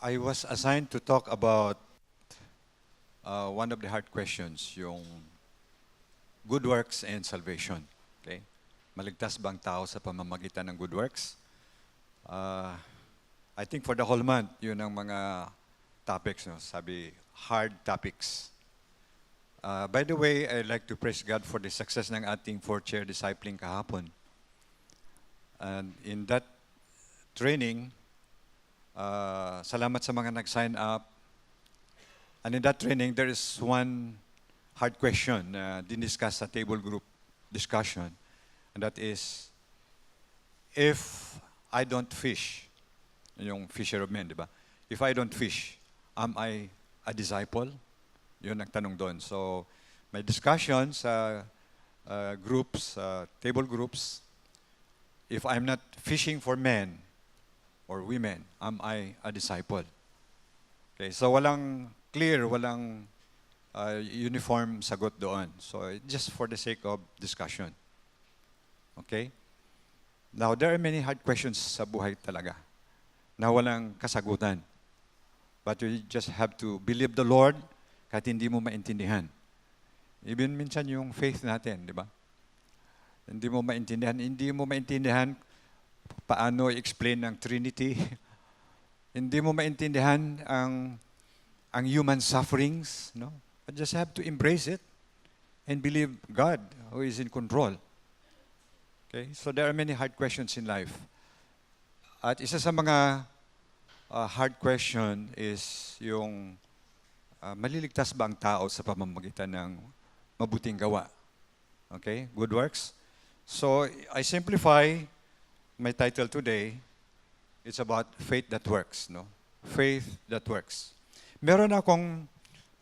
I was assigned to talk about one of the hard questions, yung good works and salvation. Okay? Maligtas ba ang tao sa pamamagitan ng good works? Uh, I think for the whole month, yun ang mga topics, no? Sabi, hard topics. By the way, I'd like to praise God for the success ng ating fourth-year discipling kahapon. And in that training, salamat sa mga nag-sign up. And in that training, there is one hard question na diniscuss sa table group discussion. And that is, if I don't fish, yung fisher of men, di ba? If I don't fish, am I a disciple? Yun ang tanong doon. So, may discussion sa groups, table groups. If I'm not fishing for men or women, am I a disciple? Okay, so walang clear, walang uniform sagot doon. So, just for the sake of discussion. Okay? Now, there are many hard questions sa buhay talaga na walang kasagutan. But you just have to believe the Lord kahit hindi mo maintindihan. Even minsan yung faith natin, di ba? Hindi mo maintindihan paano i-explain ng Trinity. Hindi mo maintindihan ang human sufferings, no? But just have to embrace it and believe God who is in control. Okay? So there are many hard questions in life. At isa sa mga hard question is yung maliligtas ba ang tao sa pamamagitan ng mabuting gawa? Okay? Good works. So I simplify my title today. It's about faith that works, no? Faith that works. Meron akong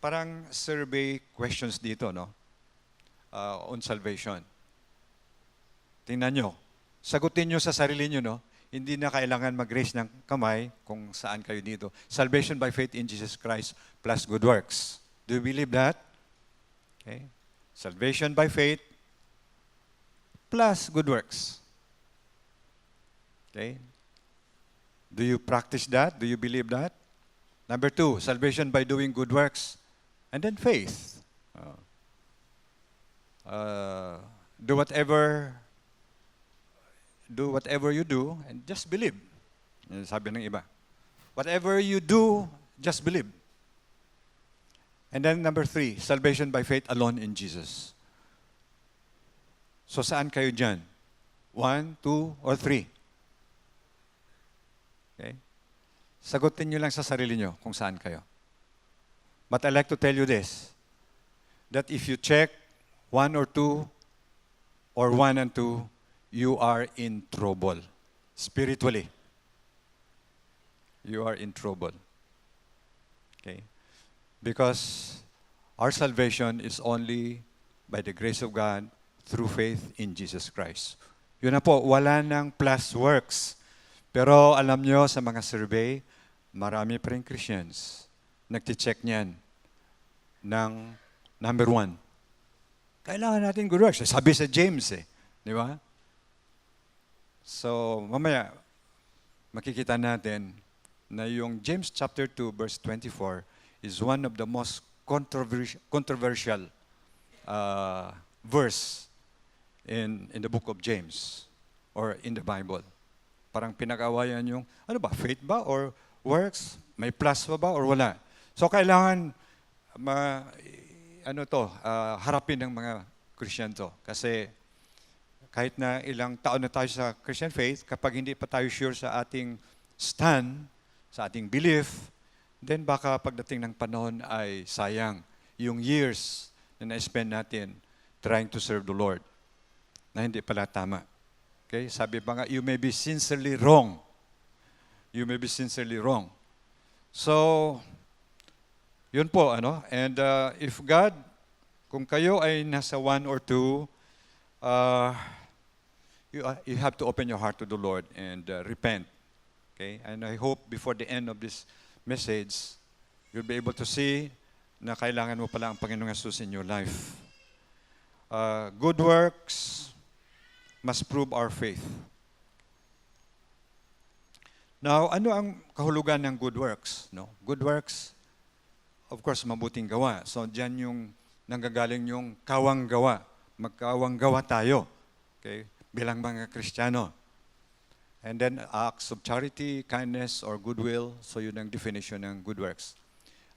parang survey questions dito, no? On salvation. Tingnan nyo. Sagutin nyo sa sarili nyo, no? Hindi na kailangan mag-raise ng kamay kung saan kayo dito. Salvation by faith in Jesus Christ plus good works. Do you believe that? Okay. Salvation by faith plus good works. Okay. Do you practice that? Do you believe that? Number 2, salvation by doing good works. And then faith. Do whatever you do and just believe. Sabi ng iba. Whatever you do, just believe. And then number 3, salvation by faith alone in Jesus. So saan kayo dyan? 1, 2, or 3? Okay? Sagutin nyo lang sa sarili nyo kung saan kayo. But I'd like to tell you this, that if you check 1 or 2, or 1 and 2, you are in trouble. Spiritually. You are in trouble. Okay? Because our salvation is only by the grace of God through faith in Jesus Christ. Yun na po, wala nang plus works. Pero alam nyo sa mga survey, marami pa rin Christians nagti-check niyan ng number 1. Kailangan natin good works. Sabi sa James di ba? So, mamaya, makikita natin na yung James chapter 2, verse 24 is one of the most controversial verse in the book of James or in the Bible. Parang pinag-awayan yung, ano ba, faith ba or works? May plus ba or wala? So, kailangan harapin ng mga Christian to. Kasi kahit na ilang taon na tayo sa Christian faith, kapag hindi pa tayo sure sa ating stand, sa ating belief, then baka pagdating ng panahon ay sayang yung years na na-spend natin trying to serve the Lord na hindi pala tama. Okay? Sabi pa nga, you may be sincerely wrong. You may be sincerely wrong. So, yun po, And if God, kung kayo ay nasa 1 or 2, you have to open your heart to the Lord and repent. Okay? And I hope before the end of this message, you'll be able to see na kailangan mo pala ang Panginoong Jesus in your life. Good works must prove our faith. Now, ano ang kahulugan ng good works? No? Good works, of course, mabuting gawa. So, diyan yung nanggagaling yung kawang gawa. Magkawang gawa tayo. Okay? Bilang mga Kristiyano. And then, acts of charity, kindness, or goodwill. So, yun ang definition ng good works.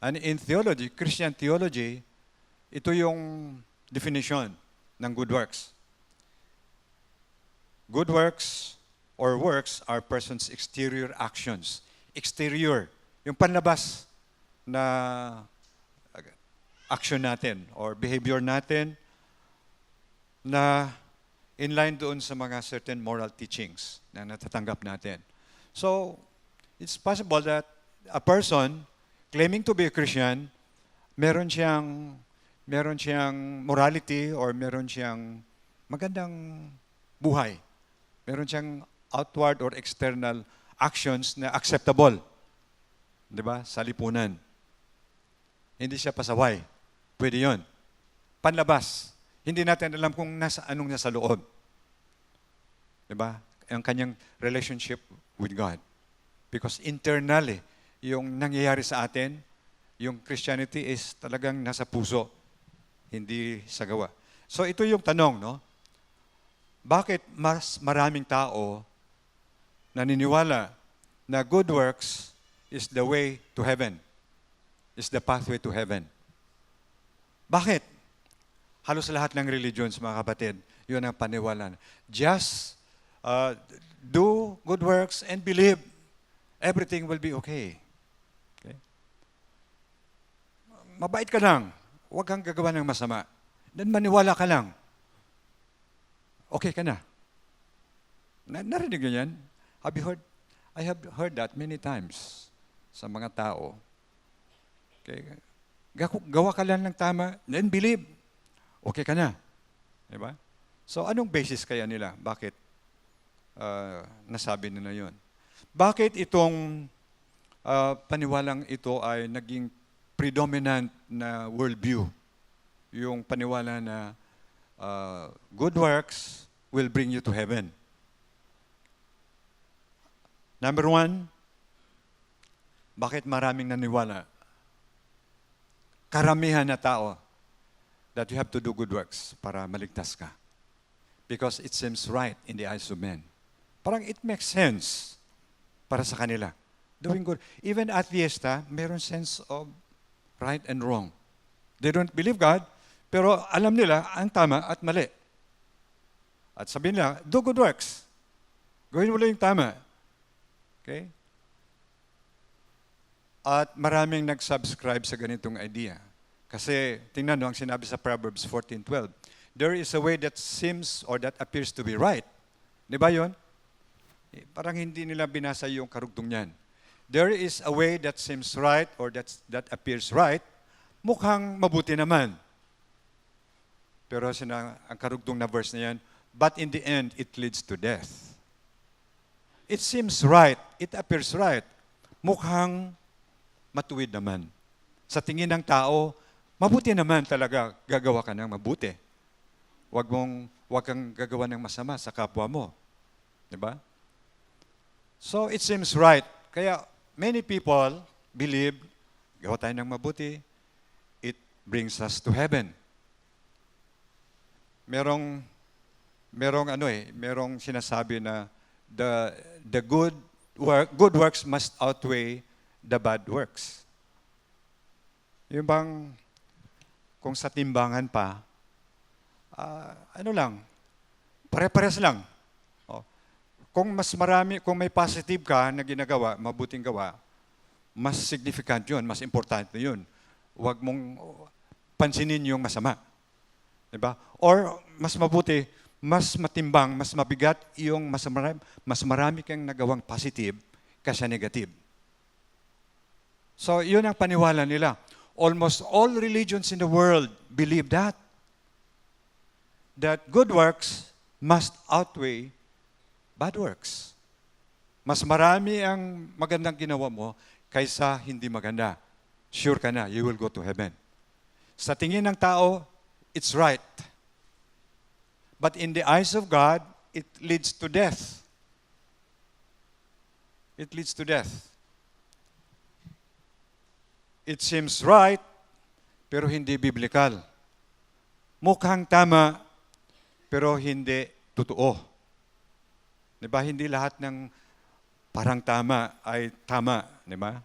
And in theology, Christian theology, ito yung definition ng good works. Good works or works are person's exterior actions. Exterior, yung panlabas na action natin or behavior natin na inline doon sa mga certain moral teachings na natatanggap natin. So, it's possible that a person claiming to be a Christian, meron siyang morality or meron siyang magandang buhay. Meron siyang outward or external actions na acceptable. 'Di ba? Sa lipunan. Hindi siya pasaway. Pwede 'yon. Panlabas. Hindi natin alam kung anong nasa loob. 'Di ba? Ang kanyang relationship with God. Because internally, yung nangyayari sa atin, yung Christianity is talagang nasa puso, hindi sa gawa. So ito yung tanong, no? Bakit mas maraming tao naniniwala na good works is the way to heaven, is the pathway to heaven? Bakit? Halos lahat ng religions, mga kapatid, yun ang paniwalaan. Just do good works and believe everything will be okay. Okay? Mabait ka lang. Huwag kang gagawa ng masama. Then maniwala ka lang. Okay ka na. Narinig nyo yan? I have heard that many times sa mga tao. Okay. Gawa ka lang ng tama, then believe. Okay ka na. Diba? So, anong basis kaya nila? Bakit nasabi nila yun? Bakit itong paniwalang ito ay naging predominant na worldview? Yung paniwala na good works will bring you to heaven. Number one, bakit maraming naniwala? Karamihan na tao that you have to do good works para maligtas ka. Because it seems right in the eyes of men. Parang it makes sense para sa kanila. Doing good. Even atheist, meron sense of right and wrong. They don't believe God, pero alam nila ang tama at mali. At sabihin nila, do good works. Gawin mo lang yung tama. Okay? At maraming nag-subscribe sa ganitong idea. Kasi, tingnan nyo, ang sinabi sa Proverbs 14:12, there is a way that seems or that appears to be right. Di ba yun? Parang hindi nila binasa yung karugtong niyan. There is a way that seems right or that appears right, mukhang mabuti naman. Pero ang karugtong na verse na yan, but in the end, it leads to death. It seems right. It appears right. Mukhang matuwid naman. Sa tingin ng tao, mabuti naman talaga gagawa ka ng mabuti. Huwag kang gagawa ng masama sa kapwa mo. Diba? So, it seems right. Kaya, many people believe, gawa tayo ng mabuti, it brings us to heaven. Merong sinasabi na the good works must outweigh the bad works. Yung bang kung sa timbangan pa, pare-pares lang. Kung may positive ka na ginagawa, mabuting gawa, mas significant yun, mas importante yun. Huwag mong pansinin yung masama. Diba? Or, mas mabuti, mas matimbang, mas mabigat yung mas marami kang nagawang positive kaysa negative. So, yun ang paniwala nila. Almost all religions in the world believe that good works must outweigh bad works. Mas marami ang magandang ginawa mo kaysa hindi maganda. Sure ka na, you will go to heaven. Sa tingin ng tao, it's right. But in the eyes of God, it leads to death. it leads to death. It seems right, pero hindi biblical. Mukhang tama, pero hindi totoo. Di ba? Hindi lahat ng parang tama ay tama. Di ba?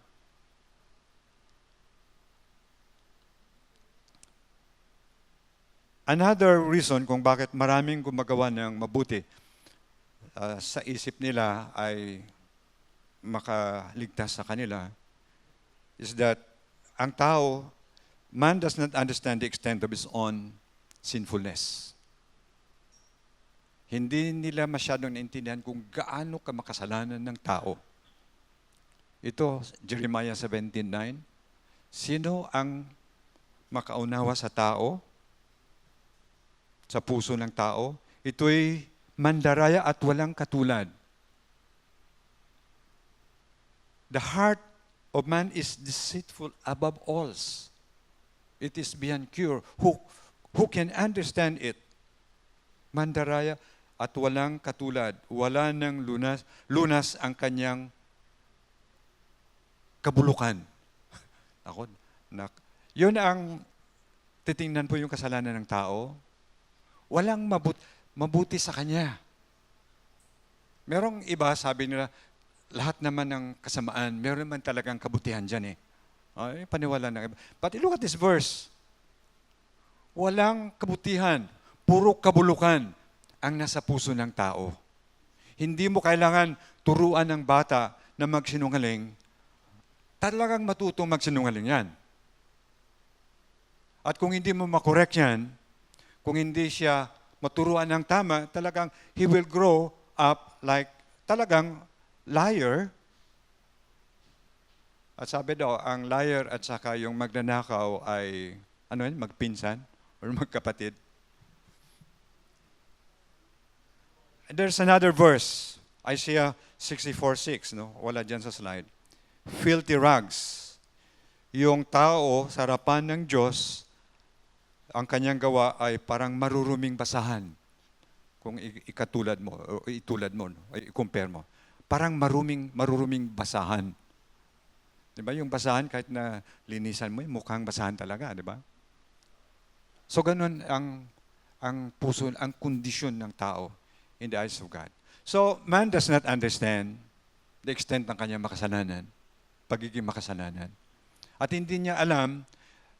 Another reason kung bakit maraming gumagawa ng mabuti sa isip nila ay makaligtas sa kanila is that ang tao, man does not understand the extent of his own sinfulness. Hindi nila masyadong naintindihan kung gaano ka makasalanan ng tao. Ito, Jeremiah 17:9. Sino ang makaunawa sa tao? Sa puso ng tao? Ito'y mandaraya at walang katulad. The heart of man is deceitful above all. It is beyond cure. Who can understand it? Mandaraya at walang katulad. Wala nang lunas ang kanyang kabulukan. Yun ang titingnan po yung kasalanan ng tao. Walang mabuti sa kanya. Merong iba, sabi nila, lahat naman ng kasamaan, meron naman talagang kabutihan dyan eh. Ay, paniwala ng iba. But look at this verse. Walang kabutihan, puro kabulukan ang nasa puso ng tao. Hindi mo kailangan turuan ng bata na magsinungaling. Talagang matutong magsinungaling yan. At kung hindi mo makorek yan, kung hindi siya maturuan ng tama, talagang he will grow up like talagang liar. At sabi daw, ang liar at saka yung magnanakaw ay magpinsan or magkapatid. And there's another verse, Isaiah 64:6, no? Wala dyan sa slide. Filthy rags. Yung tao sa harapan ng Diyos, ang kanyang gawa ay parang maruruming basahan. Kung ikatulad mo, o itulad mo, o i-compare mo. Parang maruruming basahan. Di ba? Yung basahan, kahit na linisan mo, mukhang basahan talaga, di ba? So, ganun ang puso, ang kondisyon ng tao in the eyes of God. So, man does not understand the extent ng kanyang makasalanan, pagiging makasalanan. At hindi niya alam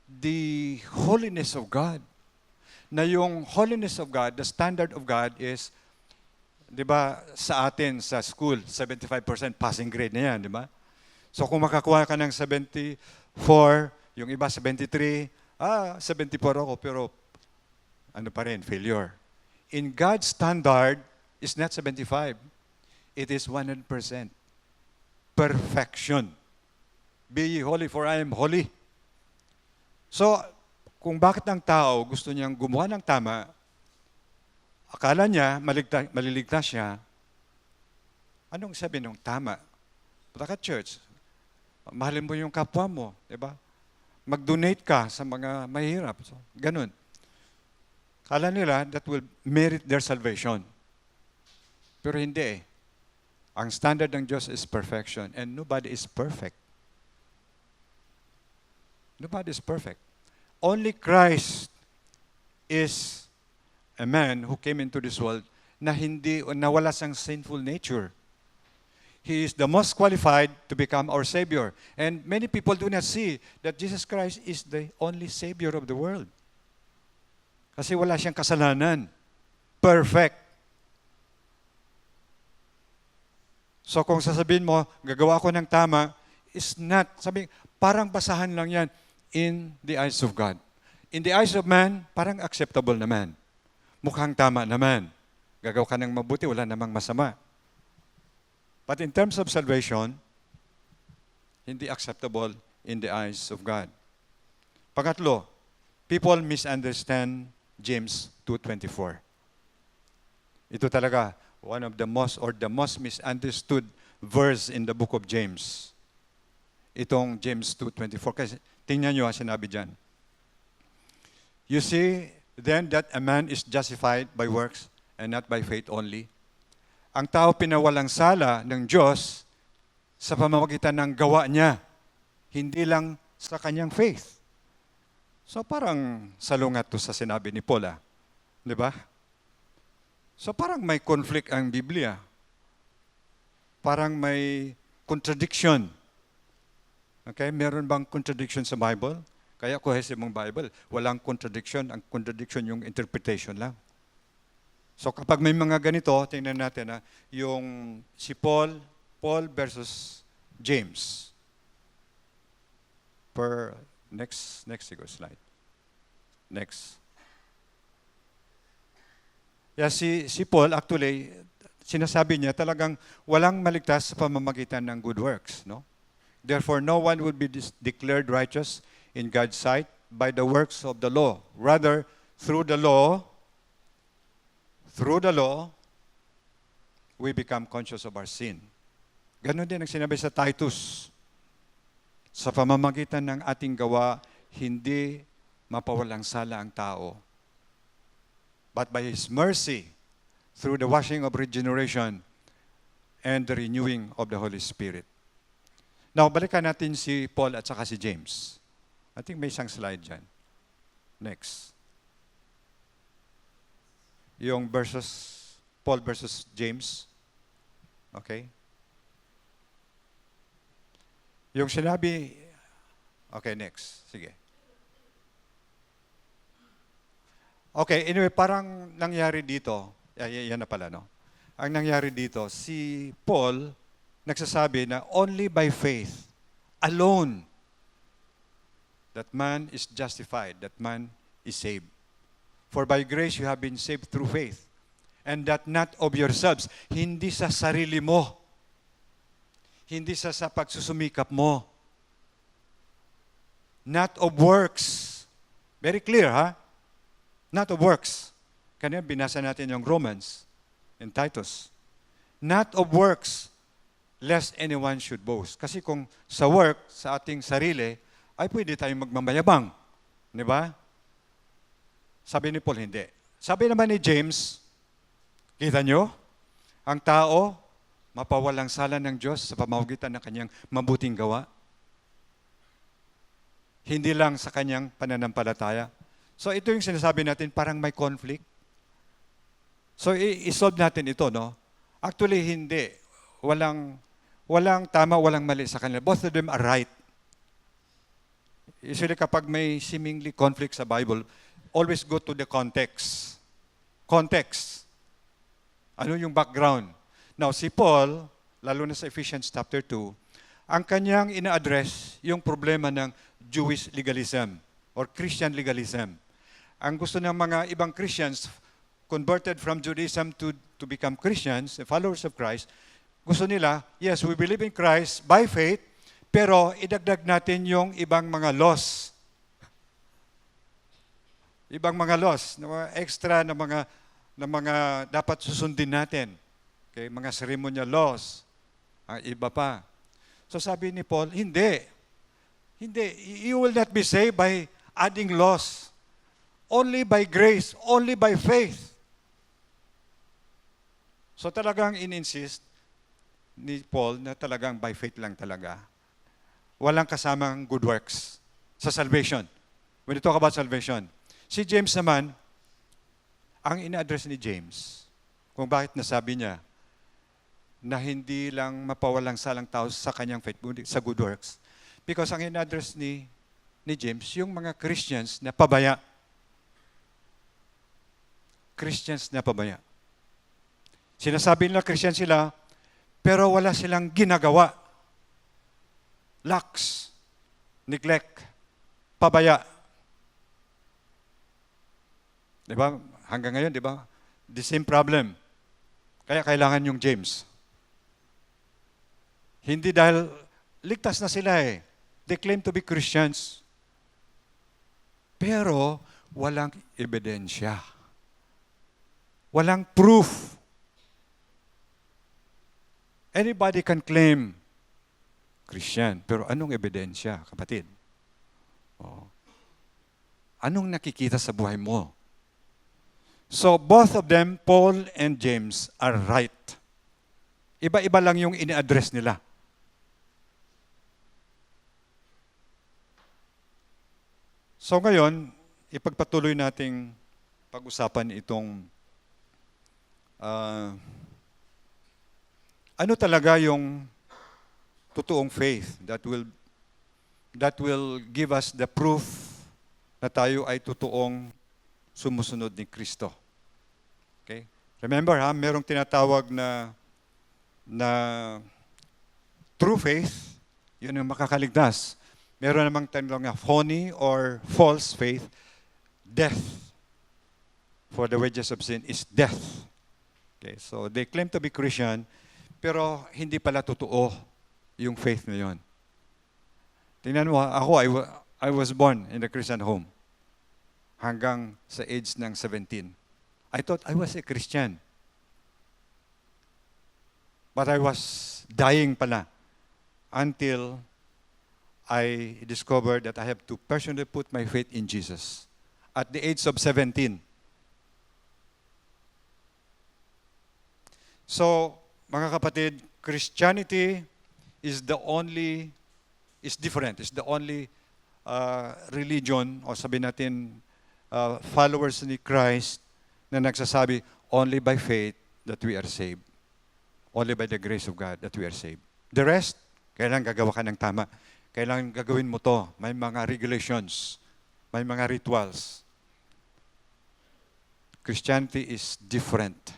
the holiness of God. Na yung holiness of God, the standard of God is, di ba, sa atin, sa school, 75% passing grade na yan, di ba? So kung makakuha ka ng 74, yung iba 73, 74 ako, pero ano pa rin, failure. In God's standard, is not 75. It is 100%. Perfection. Be ye holy, for I am holy. So, kung bakit ang tao gusto niyang gumawa ng tama, akala niya maliligtas siya, anong sabi ng tama? Punta ka church, mahalin mo yung kapwa mo, di ba? Mag-donate ka sa mga mahirap. So, ganun. Akala nila that will merit their salvation. Pero hindi eh. Ang standard ng Diyos is perfection and nobody is perfect. Nobody is perfect. Only Christ is a man who came into this world na wala siyang sinful nature. He is the most qualified to become our Savior. And many people do not see that Jesus Christ is the only Savior of the world. Kasi wala siyang kasalanan. Perfect. So kung sasabihin mo, gagawa ko ng tama, is not, parang basahan lang yan in the eyes of God. In the eyes of man, parang acceptable naman. Mukhang tama naman. Gagawa ka ng mabuti, wala namang masama. But in terms of salvation, hindi acceptable in the eyes of God. Pangatlo, people misunderstand James 2:24. Ito talaga, one of the most misunderstood verse in the book of James. Itong James 2:24. Kasi tingnan nyo ang sinabi dyan. You see, then that a man is justified by works and not by faith only. Ang tao pinawalang sala ng Diyos sa pamamagitan ng gawa niya, hindi lang sa kanyang faith. So parang salungat to sa sinabi ni Paul, di ba? So parang may conflict ang Biblia. Parang may contradiction. Okay, meron bang contradiction sa Bible? Kaya cohesive mong Bible, walang contradiction. Ang contradiction yung interpretation lang. So kapag may mga ganito, tingnan natin yung si Paul versus James. Next slide. Next. Yeah, si Paul actually, sinasabi niya talagang walang maligtas sa pamamagitan ng good works, no? Therefore, no one would be declared righteous in God's sight by the works of the law. Rather, through the law, we become conscious of our sin. Ganon din ang sinabi sa Titus. Sa pamamagitan ng ating gawa, hindi mapawalang sala ang tao. But by His mercy, through the washing of regeneration and the renewing of the Holy Spirit. Now, balikan natin si Paul at saka si James. I think may isang slide dyan. Next. Yung Paul versus James. Okay? Yung sinabi, okay, next. Sige. Okay, anyway, parang nangyari dito, yan na pala, no? Ang nangyari dito, si Paul nagsasabi na only by faith alone that man is justified, that man is saved. For by grace you have been saved through faith, and that not of yourselves, hindi sa sarili mo, hindi sa pagsusumikap mo, not of works. Very clear, ha? Not of works. Kanina binasa natin yung Romans and Titus. Not of works, lest anyone should boast. Kasi kung sa work, sa ating sarili, ay pwede tayong magmamayabang. Di ba? Sabi ni Paul, hindi. Sabi naman ni James, kita nyo, ang tao, mapawalang sala ng Diyos sa pamamagitan ng kanyang mabuting gawa. Hindi lang sa kanyang pananampalataya. So ito yung sinasabi natin, parang may conflict. So i-solve natin ito, no? Actually, hindi. Walang tama, walang mali sa kanila. Both of them are right. Usually kapag may seemingly conflict sa Bible, always go to the context. Context. Ano yung background? Now, si Paul, lalo na sa Ephesians chapter 2, ang kanyang ina-address yung problema ng Jewish legalism or Christian legalism. Ang gusto ng mga ibang Christians, converted from Judaism to become Christians, followers of Christ, gusto nila, yes, we believe in Christ by faith, pero idagdag natin yung ibang mga laws. Ibang mga laws, na mga extra na mga dapat susundin natin. Okay, mga ceremonial laws. Ang iba pa. So sabi ni Paul, hindi. Hindi. You will not be saved by adding laws. Only by grace, only by faith. So talagang in-insist ni Paul na talagang by faith lang talaga. Walang kasamang good works sa salvation. When you talk about salvation. Si James naman, ang ina-address ni James, kung bakit nasabi niya na hindi lang mapawalang salang tao sa kanyang faith, sa good works. Because ang ina-address ni James, yung mga Christians na pabaya. Christians na pabaya. Sinasabi nila Christian sila, pero wala silang ginagawa. Lax, neglect, pabaya. Di ba? Hanggang ngayon, di ba? The same problem. Kaya kailangan yung James. Hindi dahil ligtas na sila eh. They claim to be Christians. Pero walang ebidensya. Walang proof. Anybody can claim Christian, pero anong ebidensya, kapatid? Oh. Anong nakikita sa buhay mo? So both of them, Paul and James, are right. Iba-iba lang yung ini-address nila. So ngayon, ipagpatuloy nating pag-usapan itong ano talaga yung totoong faith that will give us the proof na tayo ay totoong sumusunod ni Kristo. Okay? Remember merong tinatawag na true faith, yun yung makakaligtas. Meron namang tinatawag na phony or false faith, death. For the wages of sin is death. Okay, so they claim to be Christian, pero hindi pala totoo yung faith na yun. Tingnan mo, ako, I was born in a Christian home hanggang sa age ng 17. I thought I was a Christian. But I was dying pala until I discovered that I have to personally put my faith in Jesus at the age of 17. So, mga kapatid, Christianity is different. It's the only religion, o sabihin natin, followers ni Christ na nagsasabi, only by faith that we are saved. Only by the grace of God that we are saved. The rest, kailangan gagawa ka ng tama. Kailangan gagawin mo to. May mga regulations. May mga rituals. Christianity is different.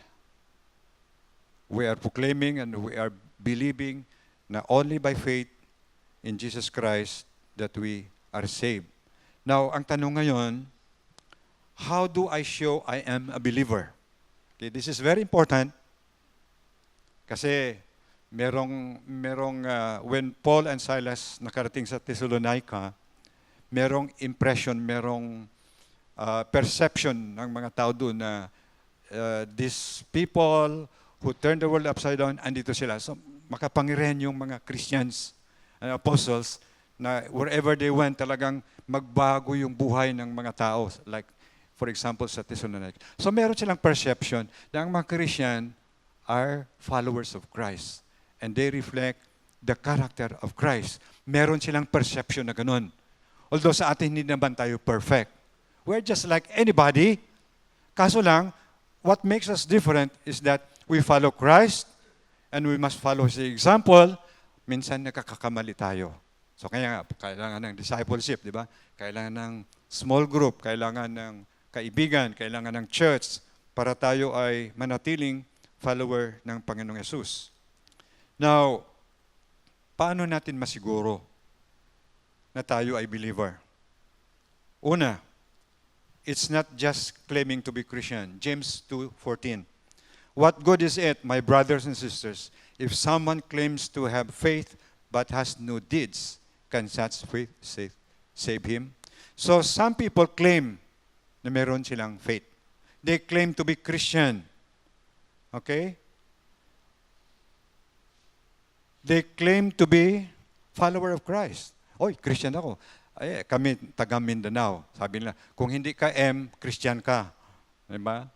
We are proclaiming and we are believing na only by faith in Jesus Christ that we are saved. Now, ang tanong ngayon, how do I show I am a believer? Okay, this is very important kasi when Paul and Silas nakarating sa Thessalonica, merong impression, merong perception ng mga tao doon na these people who turned the world upside down, andito sila. So, makapangyarihan yung mga Christians and apostles na wherever they went, talagang magbago yung buhay ng mga tao. Like, for example, sa Thessalonica. So, meron silang perception na ang mga Christian are followers of Christ. And they reflect the character of Christ. Meron silang perception na ganun. Although sa atin hindi naman tayo perfect. We're just like anybody. Kaso lang, what makes us different is that we follow Christ and we must follow His example. Minsan nakakakamali tayo. So kaya nga, kailangan ng discipleship, di ba? Kailangan ng small group, kailangan ng kaibigan, kailangan ng church para tayo ay manatiling follower ng Panginoong Yesus. Now, paano natin masiguro na tayo ay believer? Una, it's not just claiming to be Christian. James 2:14. What good is it, my brothers and sisters, if someone claims to have faith but has no deeds? Can such faith save him? So some people claim na meron silang faith. They claim to be Christian. Okay? They claim to be follower of Christ. Oy, Christian ako. Ay, kami, taga Mindanao. Sabi nila, kung hindi ka Christian ka. Diba?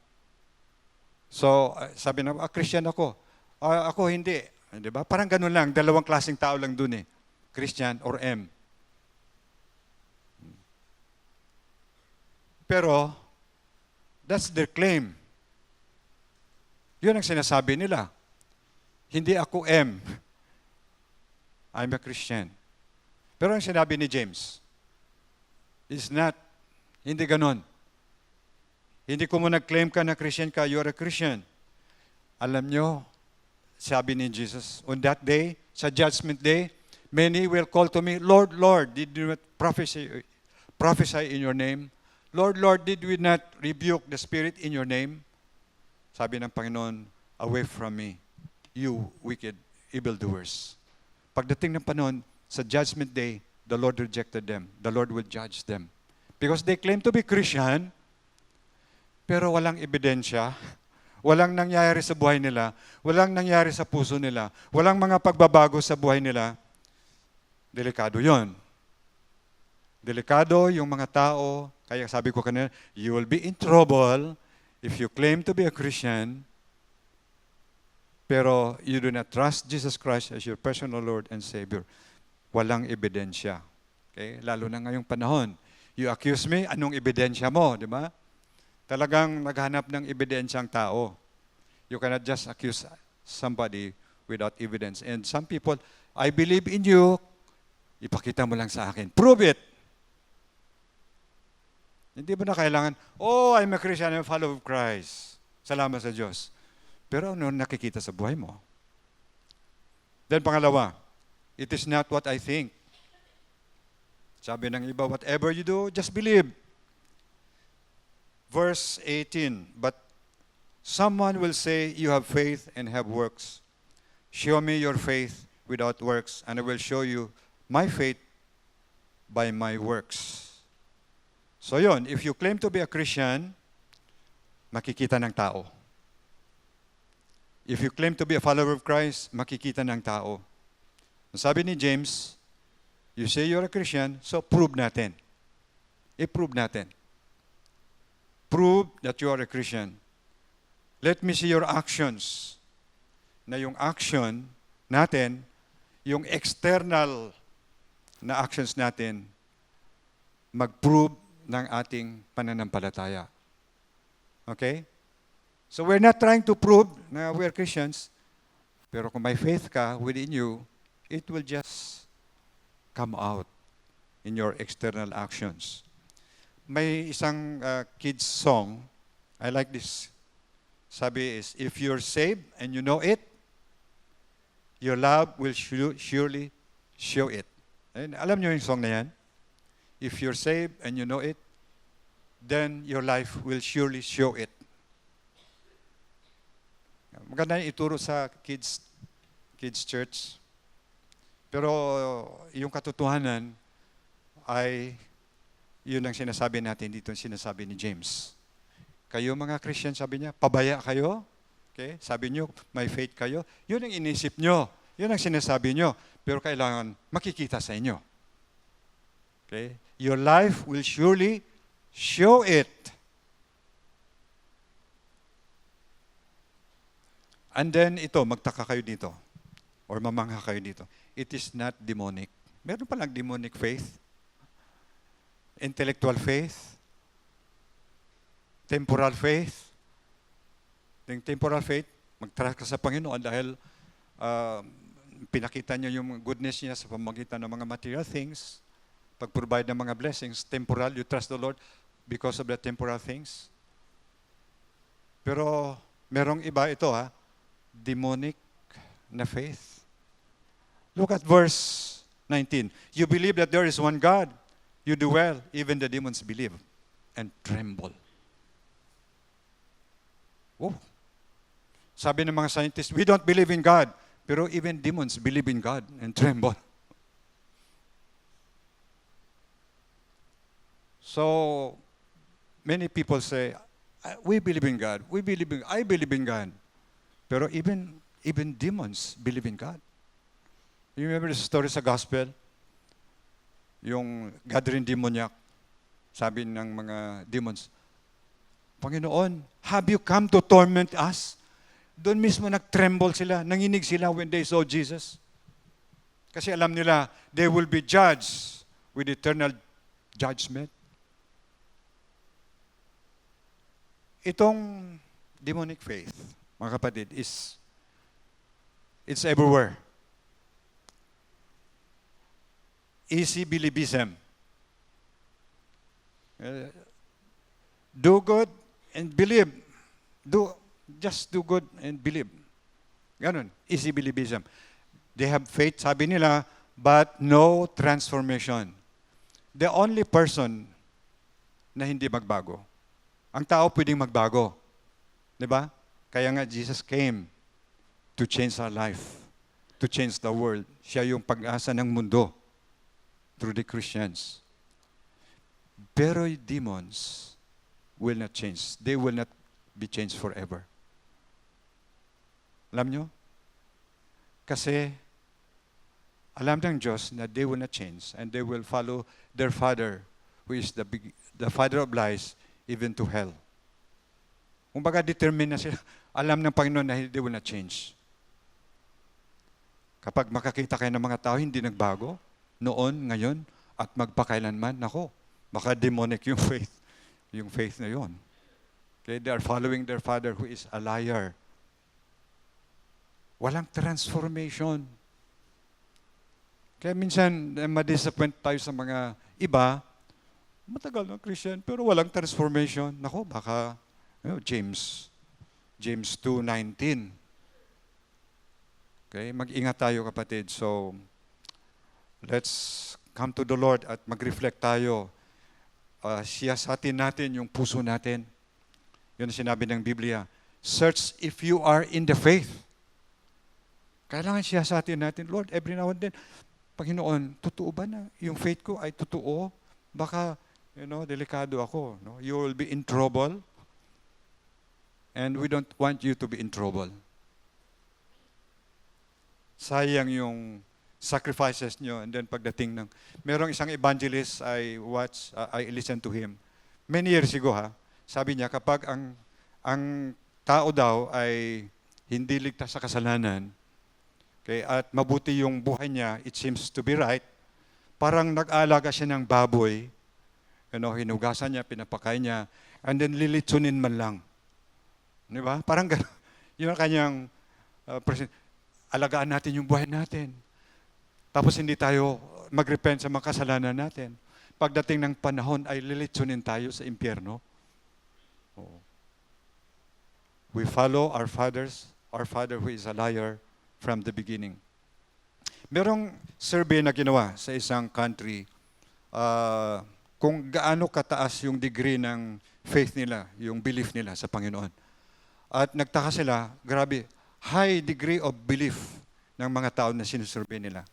So, sabi na, Christian ako. Ako hindi. Diba? Parang ganun lang. Dalawang klaseng tao lang dun eh. Christian or M. Pero, that's their claim. Yun ang sinasabi nila. Hindi ako M. I'm a Christian. Pero ang sinabi ni James, is not, hindi ganon. Hindi ko mo nag-claim ka na Christian ka, you're a Christian. Alam nyo, sabi ni Jesus, on that day, sa judgment day, many will call to me, Lord, Lord, did you not prophesy in your name? Lord, Lord, did we not rebuke the spirit in your name? Sabi ng Panginoon, away from me, you wicked evildoers. Pagdating ng panahon, sa judgment day, the Lord rejected them. The Lord will judge them. Because they claim to be Christian, pero walang ebidensya, walang nangyayari sa buhay nila, walang nangyayari sa puso nila, walang mga pagbabago sa buhay nila, delikado yon. Delikado yung mga tao, kaya sabi ko kanina, you will be in trouble if you claim to be a Christian, pero you do not trust Jesus Christ as your personal Lord and Savior. Walang ebidensya. Okay? Lalo na ngayong panahon. You accuse me, anong ebidensya mo, di ba? Talagang naghanap ng ebidensya ang tao. You cannot just accuse somebody without evidence. And some people, I believe in you, ipakita mo lang sa akin. Prove it! Hindi mo na kailangan, oh, I'm a Christian, I'm a follower of Christ. Salamat sa Diyos. Pero ano nakikita sa buhay mo? Then pangalawa, it is not what I think. Sabi ng iba, whatever you do, just believe. Verse 18, but someone will say, you have faith and have works. Show me your faith without works, and I will show you my faith by my works. So yun, if you claim to be a Christian, makikita ng tao. If you claim to be a follower of Christ, makikita ng tao. Sabi ni James, you say you're a Christian, so prove natin. I-prove natin. Prove that you are a Christian. Let me see your actions. Na yung action natin, yung external na actions natin, mag-prove ng ating pananampalataya. Okay? So we're not trying to prove na we're Christians, pero kung may faith ka within you, it will just come out in your external actions. May isang kids song, I like this. Sabi is, if you're saved and you know it, your love will surely show it. And alam niyo yung song na yan? If you're saved and you know it, then your life will surely show it. Maganda yung ituro sa kids church. Pero yung katotohanan ay yun ang sinasabi natin dito, sinasabi ni James. Kayo mga Christian, sabi niya, pabaya kayo. Okay? Sabi niyo, may faith kayo. Yun ang inisip niyo. Yun ang sinasabi niyo. Pero kailangan makikita sa inyo. Okay? Your life will surely show it. And then ito, magtaka kayo dito. Or mamangha kayo dito. It is not demonic. Meron palang demonic faith. Intellectual faith. Temporal faith. Yung temporal faith, mag-trust ka sa Panginoon dahil pinakita niya yung goodness niya sa pamamagitan ng mga material things. Pag-provide ng mga blessings, temporal, you trust the Lord because of the temporal things. Pero merong iba ito demonic na faith. Look at verse 19. You believe that there is one God. You do well. Even the demons believe and tremble. Oh. Sabi ng mga scientists, we don't believe in God. Pero even demons believe in God and tremble. So, many people say, we believe in God. I believe in God. Pero even demons believe in God. You remember the story sa gospel? Yung gathering demoniac, sabi ng mga demons, Panginoon, have you come to torment us? Doon mismo nag-tremble sila, nanginig sila when they saw Jesus. Kasi alam nila, they will be judged with eternal judgment. Itong demonic faith, mga kapatid, it's everywhere. Easy believism. Do good and believe. Just do good and believe. Ganon, easy believism. They have faith, sabi nila, but no transformation. The only person na hindi magbago. Ang tao pwedeng magbago. Di ba? Kaya nga Jesus came to change our life, to change the world. Siya yung pag-asa ng mundo through the Christians. Pero demons will not change. They will not be changed forever. Alam nyo? Kasi alam ng Diyos na they will not change and they will follow their father who is the father of lies even to hell. Kung baga determine na sila, alam ng Panginoon na they will not change. Kapag makakita kayo ng mga tao hindi nagbago, noon, ngayon, at magpakailanman, nako, Baka demonic yung faith na yon. Okay, they are following their father who is a liar. Walang transformation. Kaya minsan, ma-disappoint tayo sa mga iba, matagal ng Christian, pero walang transformation. Nako, baka, James 2:19. Okay, mag-ingat tayo kapatid. So, let's come to the Lord at mag-reflect tayo. Siyasatin natin yung puso natin. Yun ang sinabi ng Biblia. Search if you are in the faith. Kailangan siyasatin natin, Lord, every now and then, Panginoon, totoo ba na yung faith ko ay totoo? Baka, delikado ako. No? You will be in trouble. And we don't want you to be in trouble. Sayang yung sacrifices nyo. And then pagdating ng... Merong isang evangelist, I listened to him. Many years ago, sabi niya, kapag ang tao daw ay hindi ligtas sa kasalanan, okay, at mabuti yung buhay niya, it seems to be right, parang nag-aalaga siya ng baboy, hinugasan niya, pinapakain niya, and then lilitsunin man lang. Di ba? Parang gano'n. Yun ang kanyang alagaan natin yung buhay natin. Tapos hindi tayo mag-repent sa mga kasalanan natin. Pagdating ng panahon ay lilitsunin tayo sa impyerno. Oo. We follow our father who is a liar from the beginning. Merong survey na ginawa sa isang country kung gaano kataas yung degree ng faith nila, yung belief nila sa Panginoon. At nagtaka sila, grabe, high degree of belief ng mga tao na sinusurvey nila.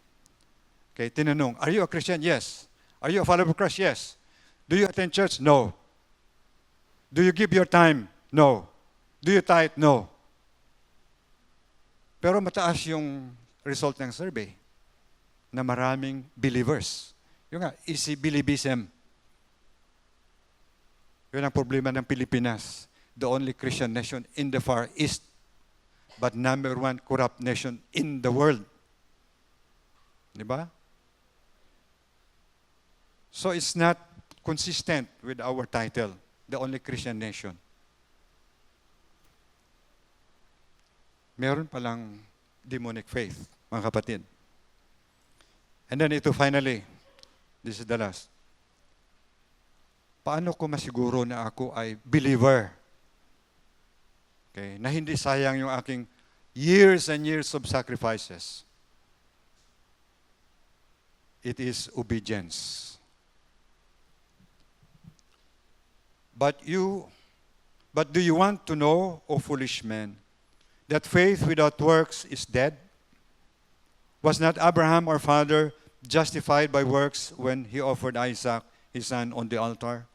Okay, tinanong, are you a Christian? Yes. Are you a follower of Christ? Yes. Do you attend church? No. Do you give your time? No. Do you tithe? No. Pero mataas yung result ng survey na maraming believers. Yung nga, easy believism. Yun ang problema ng Pilipinas. The only Christian nation in the Far East, but number one corrupt nation in the world. Di ba? So it's not consistent with our title, the only Christian nation. Meron palang demonic faith, mga kapatid. And then ito finally, this is the last. Paano ko masiguro na ako ay believer? Okay, na hindi sayang yung aking years and years of sacrifices. It is obedience. But do you want to know, O foolish men, that faith without works is dead? Was not Abraham our father justified by works when he offered Isaac, his son, on the altar?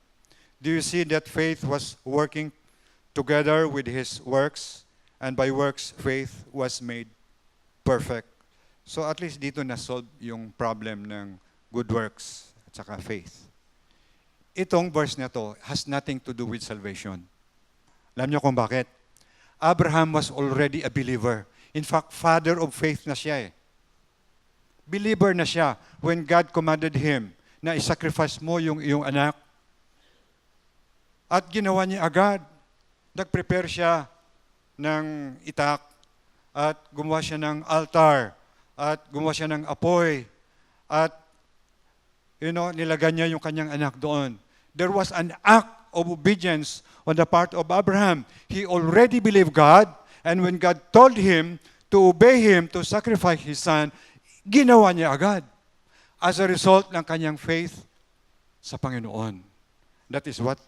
Do you see that faith was working together with his works, and by works faith was made perfect? So at least dito na-solve yung problem ng good works at saka faith. Itong verse na to has nothing to do with salvation. Alam niyo kung bakit? Abraham was already a believer. In fact, father of faith na siya eh. Believer na siya when God commanded him na isacrifice mo yung iyong anak. At ginawa niya agad. Nag-prepare siya ng itak at gumawa siya ng altar at gumawa siya ng apoy at nilagyan niya yung kanyang anak doon. There was an act of obedience on the part of Abraham. He already believed God, and when God told him to obey him, to sacrifice his son, ginawa niya agad. As a result ng kanyang faith sa Panginoon. That is what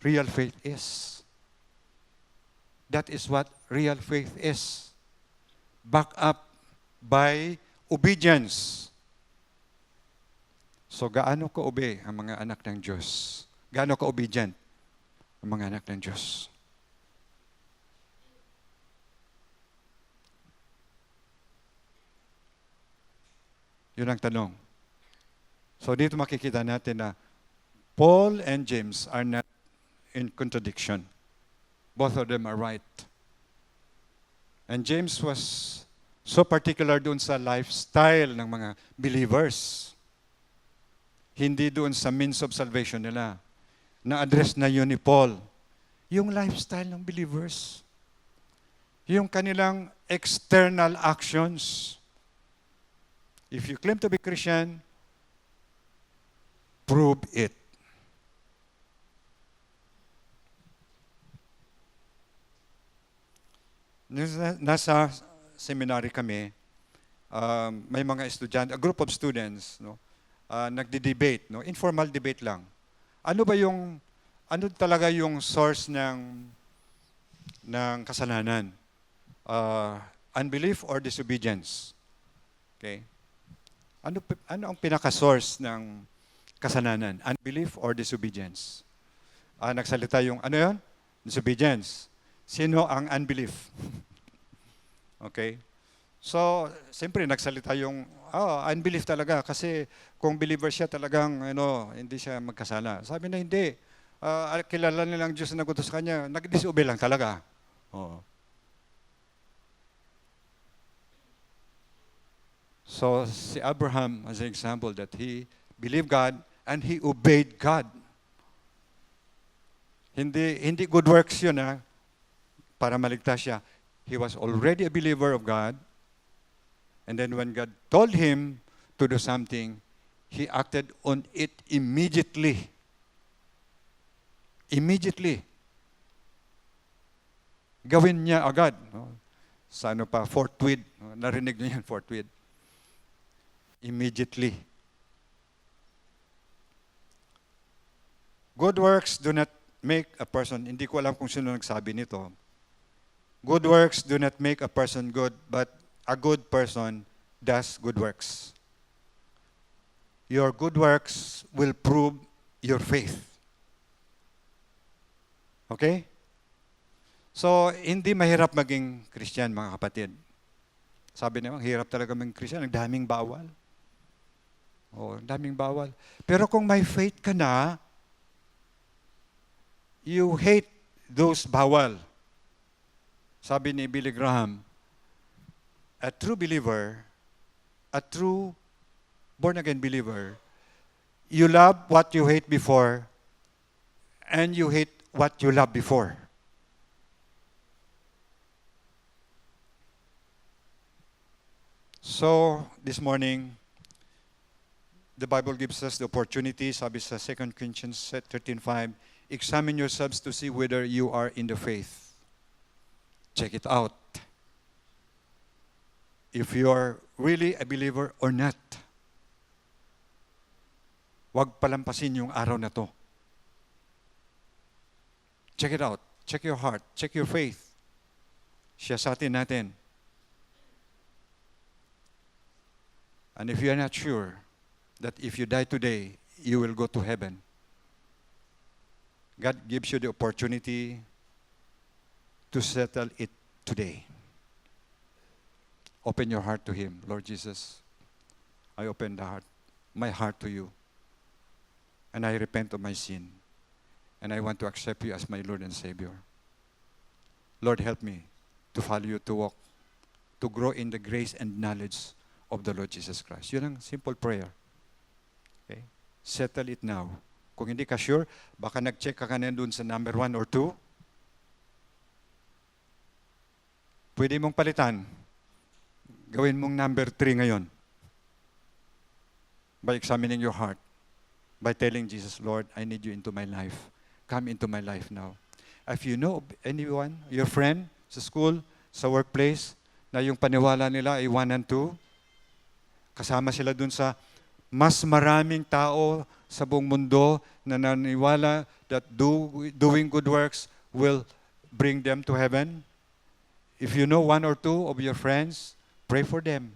real faith is. That is what real faith is. Backed up by obedience. So, gaano ka-obey ang mga anak ng Diyos? Gaano ka-obedient ang mga anak ng Diyos? Yun ang tanong. So, dito makikita natin na Paul and James are not in contradiction. Both of them are right. And James was so particular doon sa lifestyle ng mga believers. Hindi doon sa means of salvation nila. Na-address na yun ni Paul. Yung lifestyle ng believers. Yung kanilang external actions. If you claim to be Christian, prove it. Nasa seminary kami, may mga estudyante, a group of students, no, nagdi-debate, no, informal debate lang. Ano talaga yung source ng kasalanan? Unbelief or disobedience? Okay? Ano ang pinaka-source ng kasalanan? Unbelief or disobedience? Nagsalita yung, ano yun? Disobedience. Sino ang unbelief? Okay? So, siyempre, nagsalita yung, unbelief talaga. Kasi kung believer siya talagang, hindi siya magkasala. Sabi na hindi. Kilala nilang Diyos na nagutos sa kanya. Nag-disobey lang talaga. Oo. So, si Abraham, as an example, that he believed God and he obeyed God. Hindi good works yun, para maligtas siya. He was already a believer of God. And then when God told him to do something, he acted on it immediately. Immediately. Gawin niya agad. No? Sa forthwith. Narinig niyo yan, forthwith. Immediately. Good works do not make a person, hindi ko alam kung sino nagsabi nito. Good works do not make a person good, but a good person does good works. Your good works will prove your faith. Okay? So, hindi mahirap maging Christian, mga kapatid. Sabi naman, hirap talaga maging Christian, ang daming bawal. Ang daming bawal. Pero kung may faith ka na, you hate those bawal. Sabi ni Billy Graham, a true believer, a true born-again believer, you love what you hate before, and you hate what you love before. So, this morning, the Bible gives us the opportunity, sabi sa 2 Corinthians 13:5, examine yourselves to see whether you are in the faith. Check it out. If you are really a believer or not. Huwag palampasin yung araw na to. Check it out. Check your heart. Check your faith. Siyasatin natin. And if you are not sure that if you die today, you will go to heaven, God gives you the opportunity to settle it today. Open your heart to Him. Lord Jesus, I open my heart to you. And I repent of my sin. And I want to accept you as my Lord and Savior. Lord, help me to follow you, to walk, to grow in the grace and knowledge of the Lord Jesus Christ. Yun ang simple prayer. Okay? Settle it now. Kung hindi ka sure, baka nag-check ka na dun sa number 1 or 2. Pwede mong palitan. Gawin mong number 3 ngayon. By examining your heart. By telling Jesus, Lord, I need you into my life. Come into my life now. If you know anyone, your friend, sa school, sa workplace, na yung paniwala nila ay 1 and 2, kasama sila dun sa mas maraming tao sa buong mundo na naniwala that doing good works will bring them to heaven. If you know 1 or 2 of your friends, pray for them.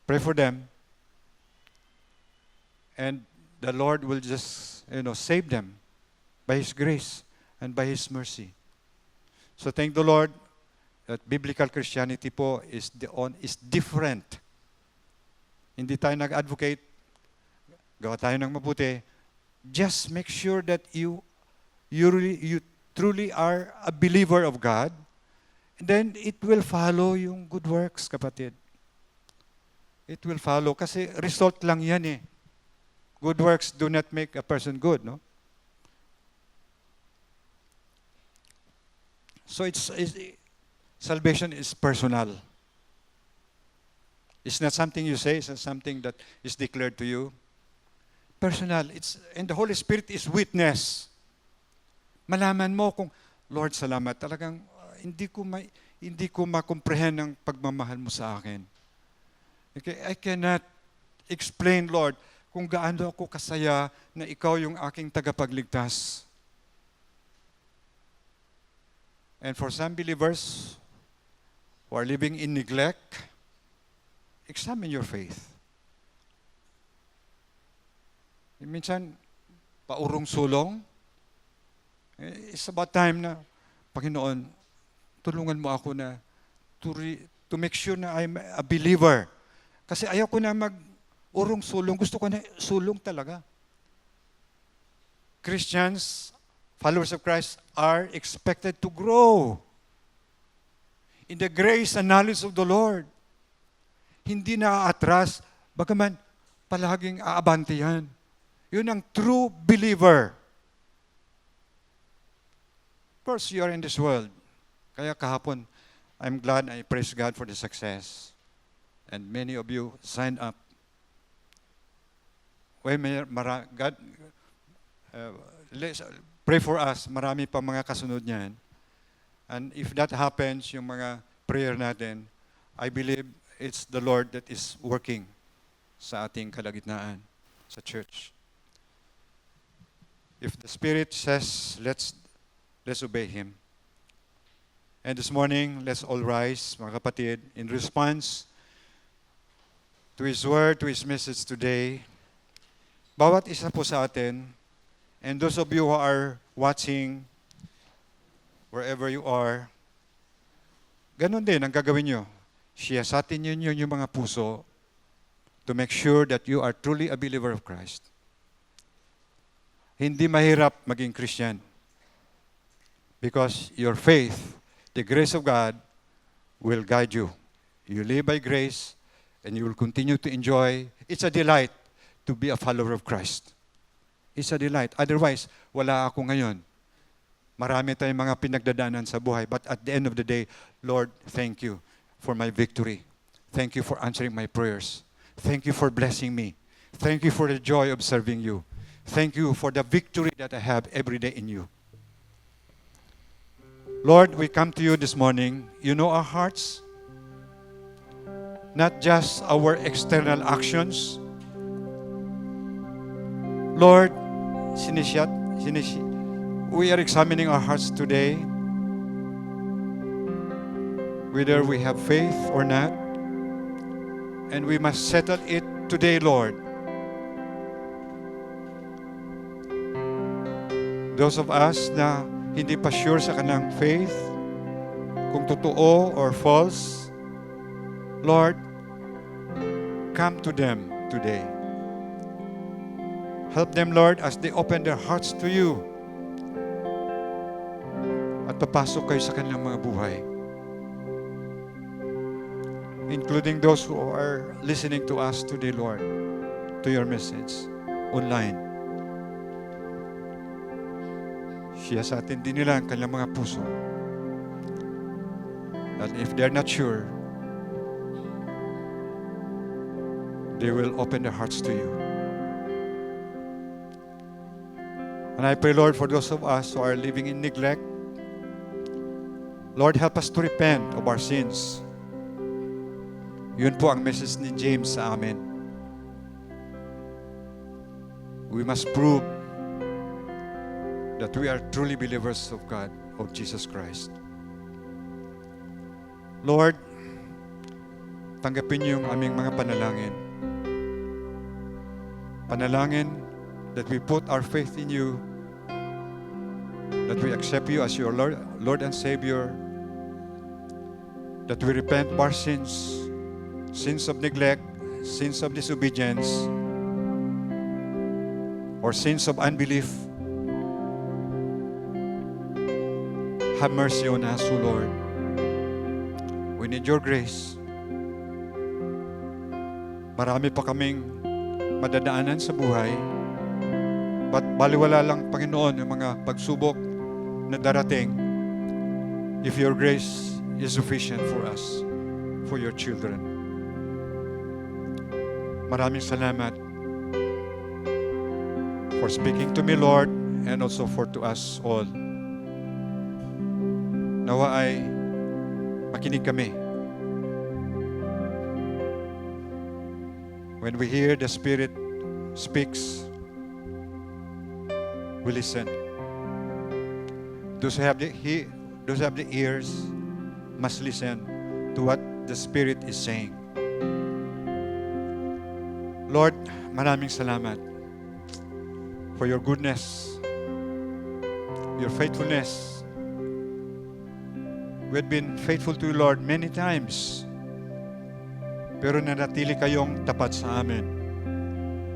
Pray for them. And the Lord will just, save them by His grace and by His mercy. So thank the Lord that biblical Christianity po is different. Hindi tayo nag-advocate, gawa tayo ng mabuti. Just make sure that you truly are a believer of God. And then it will follow yung good works, kapatid. It will follow kasi result lang yan . Good works do not make a person good, no? So salvation is personal. It's not something you say, it's not something that is declared to you. Personal. And the Holy Spirit is witness. Malaman mo kung, Lord, salamat. Talagang hindi ko makomprehend ang pagmamahal mo sa akin. Okay? I cannot explain, Lord, kung gaano ako kasaya na ikaw yung aking tagapagligtas. And for some believers who are living in neglect, examine your faith. Minsan, paurong-sulong. It's about time na, Panginoon, tulungan mo ako na to make sure na I'm a believer. Kasi ayaw ko na mag-urong-sulong. Gusto ko na sulong talaga. Christians, followers of Christ, are expected to grow in the grace and knowledge of the Lord. Hindi na aatras, bagaman palaging aabante yan. Yun ang true believer. Of course, you are in this world. Kaya kahapon, I'm glad, I praise God for the success. And many of you signed up. God, pray for us. Marami pa mga kasunod niyan. And if that happens, yung mga prayer natin, I believe it's the Lord that is working sa ating kalagitnaan, sa church. If the Spirit says, let's obey Him. And this morning, let's all rise, mga kapatid, in response to His word, to His message today. Bawat isa po sa atin, and those of you who are watching, wherever you are, ganun din ang gagawin nyo. Siyasatin nyo yung mga puso to make sure that you are truly a believer of Christ. Hindi mahirap maging Christian. Because your faith, the grace of God, will guide you. You live by grace, and you will continue to enjoy. It's a delight to be a follower of Christ. It's a delight. Otherwise, wala ako ngayon. Marami tayong mga pinagdadaanan sa buhay. But at the end of the day, Lord, thank you for my victory. Thank you for answering my prayers. Thank you for blessing me. Thank you for the joy of serving you. Thank you for the victory that I have every day in you. Lord, we come to you this morning. You know our hearts. Not just our external actions. Lord, we are examining our hearts today. Whether we have faith or not. And we must settle it today, Lord. Those of us na hindi pa sure sa kanilang faith, kung totoo or false, Lord, come to them today. Help them, Lord, as they open their hearts to you at papasok kayo sa kanilang mga buhay. Including those who are listening to us today, Lord, to your message online. Siyasatin din nila ang kanilang mga puso. And if they're not sure, they will open their hearts to you. And I pray, Lord, for those of us who are living in neglect, Lord, help us to repent of our sins. Yun po ang message ni James sa amin. We must prove that we are truly believers of God, of Jesus Christ. Lord, tanggapin niyo yung aming mga panalangin. Panalangin that we put our faith in you, that we accept you as your Lord and Savior, that we repent of our sins, sins of neglect, sins of disobedience, or sins of unbelief. Have mercy on us, O Lord. We need your grace. Marami pa kaming madadaanan sa buhay. But baliwala lang, Panginoon, yung mga pagsubok na darating if your grace is sufficient for us, for your children. Maraming salamat for speaking to me, Lord, and also for to us all. Nawa ay makinig kami. When we hear the Spirit speaks, we listen. Those who have the ears must listen to what the Spirit is saying. Lord, maraming salamat for your goodness, your faithfulness. We have been faithful to you, Lord, many times. Pero nanatili kayong tapat sa amin.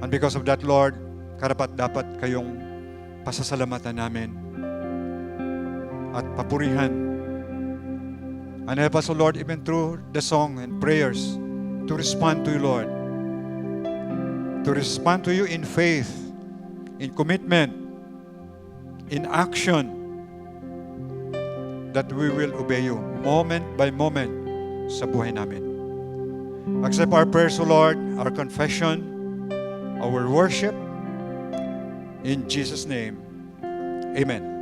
And because of that, Lord, karapat-dapat kayong pasasalamatan namin at papurihan. And help us, O Lord, even through the song and prayers, to respond to you, Lord. To respond to you in faith, in commitment, in action, that we will obey you moment by moment sa buhay namin. Accept our prayers, O Lord, our confession, our worship. In Jesus' name, amen.